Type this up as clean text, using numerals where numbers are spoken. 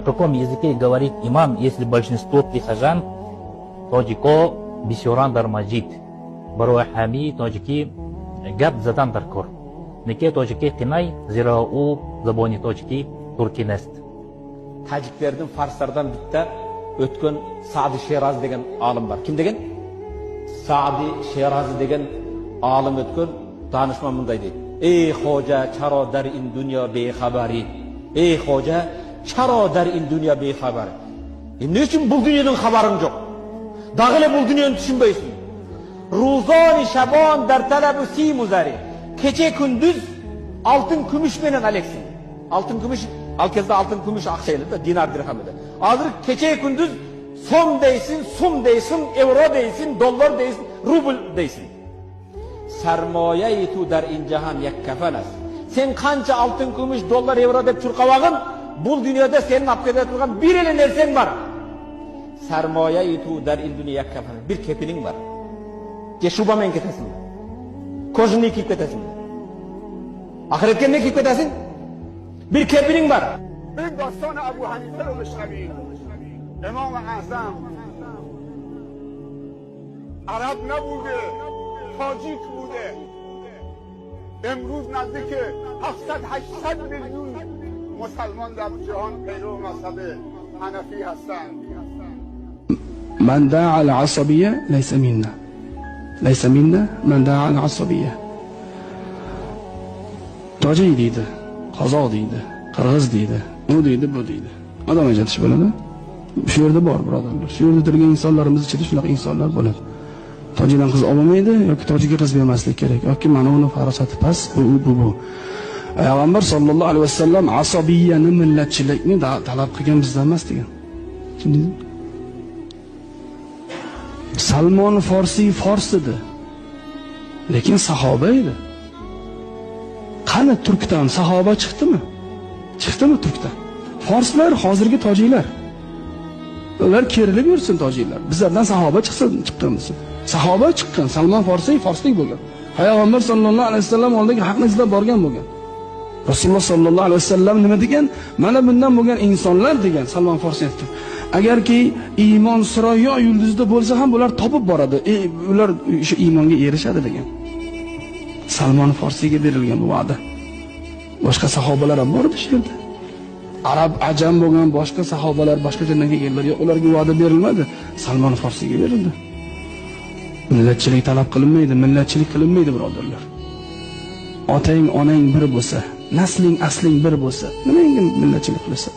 На каком языке говорит имам, если большинство прихожан тоджико бисёран дар масҷид? Барои ҳамии тоҷикӣ гап задан дар кор. Неке тоҷикӣ қинай, зиро у забони тоҷикӣ турки нест. Тәжіктердің фарстардан бітті өткен Саади Шерази деген алым бар. Кім деген? Саади Шерази деген алым өткен danışman мындай дейді. Ey hoca, çaro dar in dünya beyhabari. Ey hoca, çaro dar in dünya beyhabari. Ne için bu dünyanın haberin yok? Dağılı bu dünyanın düşünbeysin. Ruzani şaban der talebu si muzari. Keçe gündüz altın gümüş menen aleksin. Altın gümüş, alkezde altın gümüş akşaylı da dinar dirham eder. Hazır keçe gündüz som deysin, sum deysin, euro deysin, dolar deysin, rubl deysin. Sermaye-i tu der in cihan yak kefenes. Sen kança altın gümüş, dolar, euro deyip çurkavağın, bu dünyada senin apkede turgan bir elin ersen var. Sermaye-i tu der in dünya yak kefenes. Bir kepinin var. Şuba men ketesin. Kojunu kiyip ketesin. Ahiretken ne kiyip ketesin? Bir kepinin var. Bir dastana Ebu Hanife رو بشنوید. امام اعظم عرب نبوده، تاجیک بوده. امروز نزدیک 700-800 میلیون مسلمان در جهان پیرو مذهب حنفی هستند. من دعا العصبية ليس منا. ليس منا من دعا العصبية. Tojiy deydi, qozoq deydi, qirg'iz deydi, u deydi, bu deydi. Odam ajratish bo'ladi. Shu yerda bor birodarlar. Shu yerda turgan insonlarimiz ichida shunaqa insonlar bo'ladi. Tojikdan qiz olmaydi yoki tojikka qiz bermaslik kerak yoki mana uni farosati past, bu. Payg'ambar sollallohu alayhi vasallam asabiyani, millatchilikni talab qilgan bizdan emas degan. Tushundingizmi? Salmon Farsi fors edi. Lekin sahoba edi. Qani turkdan sahoba chiqdimi? Chiqdimi turkdan? Forslar hozirgi tojiklar. Ular kerilib yursin tojiklar. Bizlardan sahoba chiqqanmisin. Sahoba chiqqan, Salmon Farsi forslik bo'lgan. Payg'ambar sollallohu alayhi vasallam oldagi haqni izlab borgan bo'lgan. Rasululloh sollallohu alayhi vasallam nima degan? Mana bundan bo'lgan insonlar degan Salmon Farsi aytdi. Agarki iymon Surayyo yulduzida bo'lsa ham bular topib boradi. Ular o'sha iymonga erishadi degan. Salmon Farsiga berilgan bu va'da. Boshqa sahobalar ham bor edi shu yerda. Arab, ajam bo'lgan boshqa sahobalar boshqa joydan kelganlar, ularga va'da berilmadi. Salmon Farsiga berildi. Millatchilik talab qilinmaydi, millatchilik qilinmaydi birodarlar. Otang, onang bir bo'lsa, nasling, asling bir bo'lsa, nima endi millatchilik qilasan?